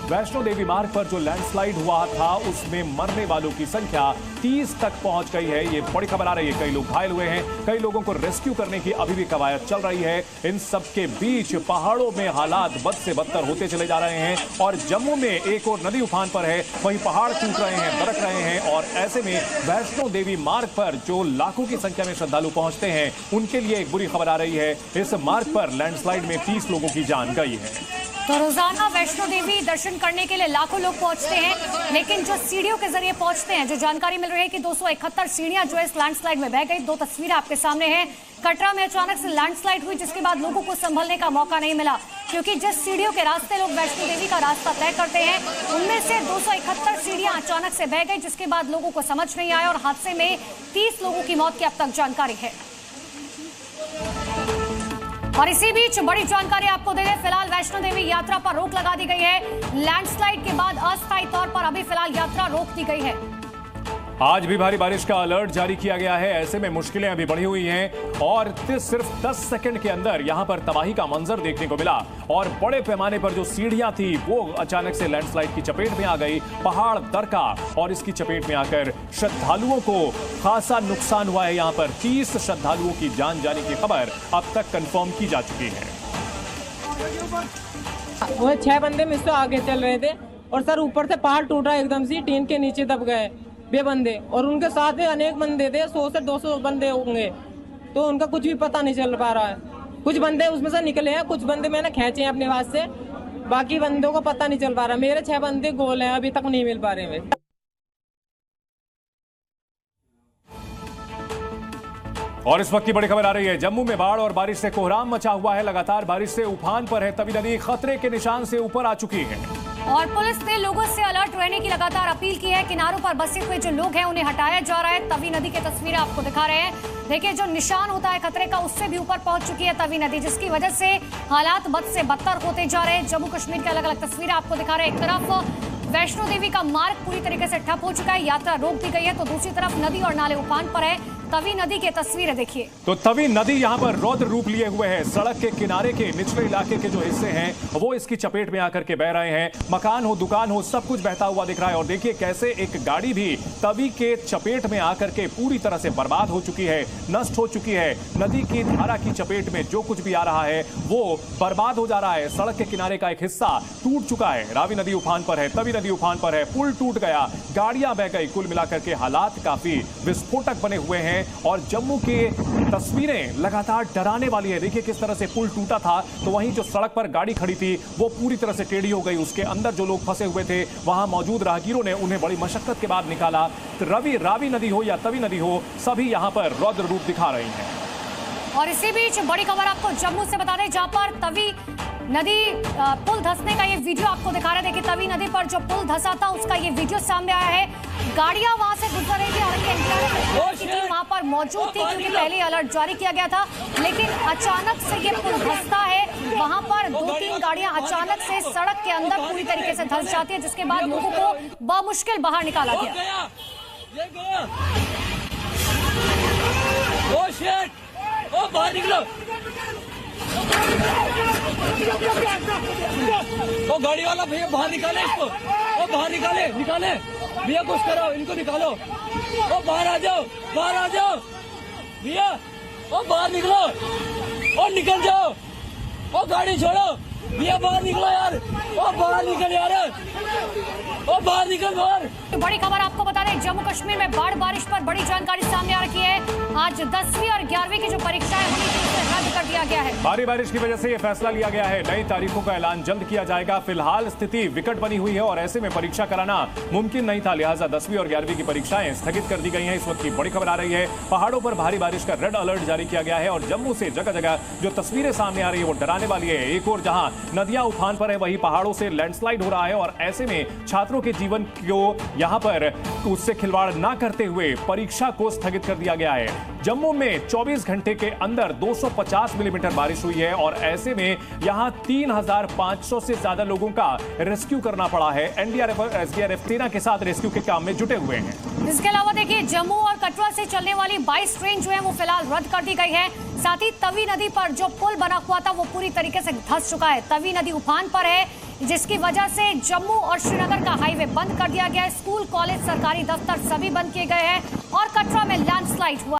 वैष्णो देवी मार्ग पर जो लैंडस्लाइड हुआ था उसमें मरने वालों की संख्या 30 तक पहुंच गई है। ये बड़ी खबर आ रही है। कई लोग घायल हुए हैं, कई लोगों को रेस्क्यू करने की अभी भी कवायद चल रही है। इन सबके बीच पहाड़ों में हालात बद से बदतर होते चले जा रहे हैं और जम्मू में एक और नदी उफान पर है, वहीं पहाड़ टूट रहे हैं, दरक रहे हैं और ऐसे में वैष्णो देवी मार्ग पर जो लाखों की संख्या में श्रद्धालु पहुंचते हैं उनके लिए एक बुरी खबर आ रही है। इस मार्ग पर लैंडस्लाइड में 30 लोगों की जान गई है। तो रोजाना वैष्णो देवी दर्शन करने के लिए लाखों लोग पहुंचते हैं, लेकिन जो सीढ़ियों के जरिए पहुंचते हैं, जो जानकारी मिल रही है कि 271 सीढ़ियां जो है इस लैंडस्लाइड में बह गई। दो तस्वीरें आपके सामने हैं। कटरा में अचानक से लैंडस्लाइड हुई जिसके बाद लोगों को संभलने का मौका नहीं मिला, क्योंकि जिस सीढ़ियों के रास्ते लोग वैष्णो देवी का रास्ता तय करते हैं उनमें से 271 सीढ़ियां अचानक से बह गई, जिसके बाद लोगों को समझ नहीं आया और हादसे में 30 लोगों की मौत की अब तक जानकारी है। और इसी बीच बड़ी जानकारी आपको दे दें, फिलहाल वैष्णो देवी यात्रा पर रोक लगा दी गई है। लैंडस्लाइड के बाद अस्थायी तौर पर अभी फिलहाल यात्रा रोक दी गई है। आज भी भारी बारिश का अलर्ट जारी किया गया है। ऐसे में मुश्किलें अभी बढ़ी हुई हैं और सिर्फ 10 सेकंड के अंदर यहां पर तबाही का मंजर देखने को मिला और बड़े पैमाने पर जो सीढ़ियां थी वो अचानक से लैंडस्लाइड की चपेट में आ गई। पहाड़ दरका और इसकी चपेट में आकर श्रद्धालुओं को खासा नुकसान हुआ है। यहां पर 30 श्रद्धालुओं की जान जाने की खबर अब तक कंफर्म की जा चुकी है। वो 6 बंदे मुझसे आगे चल रहे थे और सर ऊपर से पहाड़ टूटा, एकदम से टीन के नीचे दब गए बे बंदे, और उनके साथ में अनेक बंदे थे, 100 से 200 बंदे होंगे, तो उनका कुछ भी पता नहीं चल पा रहा है। कुछ बंदे उसमें से निकले हैं, कुछ बंदे मैंने खींचे हैं अपने पास से, बाकी बंदों को पता नहीं चल पा रहा। मेरे 6 बंदे गोल हैं, अभी तक नहीं मिल पा रहे हैं। और इस वक्त की बड़ी खबर आ रही है, जम्मू में बाढ़ और बारिश से कोहराम मचा हुआ है। लगातार बारिश से उफान पर है तवी नदी, खतरे के निशान से ऊपर आ चुकी है और पुलिस ने लोगों से अलर्ट रहने की लगातार अपील की है। किनारों पर बसे हुए जो लोग हैं उन्हें हटाया जा रहा है। तवी नदी की तस्वीरें आपको दिखा रहे हैं। देखिए, जो निशान होता है खतरे का उससे भी ऊपर पहुंच चुकी है तवी नदी, जिसकी वजह से हालात बद से बदतर होते जा रहे हैं। जम्मू कश्मीर के अलग अलग तस्वीरें आपको दिखा रहे हैं। एक तरफ वैष्णो देवी का मार्ग पूरी तरीके से ठप हो चुका है, यात्रा रोक दी गई है, तो दूसरी तरफ नदी और नाले उफान पर है। तवी नदी की तस्वीरें देखिए। तो तवी नदी यहां पर रौद्र रूप लिए हुए है। सड़क के किनारे के निचले इलाके के जो हिस्से हैं वो इसकी चपेट में आकर के बह रहे हैं। मकान हो, दुकान हो, सब कुछ बहता हुआ दिख रहा है और देखिए कैसे एक गाड़ी भी तवी के चपेट में आकर के पूरी तरह से बर्बाद हो चुकी है, नष्ट हो चुकी है। नदी की धारा की चपेट में जो कुछ भी आ रहा है वो बर्बाद हो जा रहा है। सड़क के किनारे का एक हिस्सा टूट चुका है। रावी नदी उफान पर है, तवी नदी उफान पर है, पुल टूट गया, गाड़ियां बह गई। कुल मिलाकर के हालात काफी विस्फोटक बने हुए हैं और जम्मू की तस्वीरें लगातार डराने वाली है। देखिए किस तरह से पुल टूटा था तो वहीं जो सड़क पर गाड़ी खड़ी थी वो पूरी तरह से टेढ़ी हो गई। उसके अंदर जो लोग फंसे हुए थे वहां मौजूद राहगीरों ने उन्हें बड़ी मशक्कत के बाद निकाला। रावी नदी हो या तवी नदी हो, सभी यहां पर रौद्र रूप दिखा रही हैं। और इसी बीच बड़ी खबर आपको जम्मू से बता दें, जहां पर तवी नदी पुल धंसने का ये वीडियो आपको दिखा रहे थे कि तवी नदी पर जो पुल धंसा था उसका ये वीडियो सामने आया है। गाड़ियां वहां से गुजर रही थी, हालांकि एनडीआरएफ की टीम वहां पर मौजूद थी क्योंकि पहले अलर्ट जारी किया गया था, लेकिन अचानक से ये पुल धंसता है। वहां पर 2-3 गाड़ियां अचानक से सड़क के अंदर पूरी तरीके से धंस जाती है, जिसके बाद लोगों को बमुश्किल बाहर निकाला गया। बाहर निकलो, वो गाड़ी वाला भैया बाहर निकाले इसको, वो बाहर निकाले भैया, कुछ करो, इनको निकालो, वो बाहर आ जाओ भैया, वो बाहर निकलो और निकल जाओ, वो गाड़ी छोड़ो भैया, बाहर निकलो यार, वो बाहर निकल यार, वो बाहर निकल बाहर। बड़ी खबर आपको बता दें, जम्मू कश्मीर में बाढ़ बारिश पर बड़ी जानकारी सामने आ रही है। आज 10वीं और 11वीं की जो परीक्षाएं होनी थी उसे रद्द कर दिया गया है। भारी बारिश की वजह से यह फैसला लिया गया है। नई तारीखों का ऐलान जल्द किया जाएगा। फिलहाल स्थिति विकट बनी हुई है और ऐसे में परीक्षा कराना मुमकिन नहीं था, लिहाजा 10वीं और 11वीं की परीक्षाएं स्थगित कर दी गई हैं। इस वक्त की बड़ी खबर आ रही है, पहाड़ों पर भारी बारिश का रेड अलर्ट जारी किया गया है और जम्मू से जगह जगह जो तस्वीरें सामने आ रही है वो डराने वाली है। एक और जहां नदियां उफान पर है वहीं पहाड़ों से लैंडस्लाइड हो रहा है और ऐसे में छात्रों के जीवन को यहां पर उससे खिलवाड़ ना करते हुए परीक्षा को स्थगित कर दिया गया है। जम्मू में 24 घंटे के अंदर 250 मिलीमीटर बारिश हुई है और ऐसे में यहां 3,500 से ज्यादा लोगों का रेस्क्यू करना पड़ा है। एनडीआरएफ और एसडीआरएफ सेना के साथ रेस्क्यू के काम में जुटे हुए हैं। इसके अलावा देखिए जम्मू और कटरा से चलने वाली 22 ट्रेन जो है वो फिलहाल रद्द कर दी गई है। साथ ही तवी नदी पर जो पुल बना हुआ था वो पूरी तरीके से धंस चुका है। तवी नदी उफान पर है, जिसकी वजह से जम्मू और श्रीनगर का हाईवे बंद कर दिया गया है। स्कूल, कॉलेज, सरकारी दफ्तर सभी बंद किए गए हैं और कटरा में लैंडस्लाइड हुआ।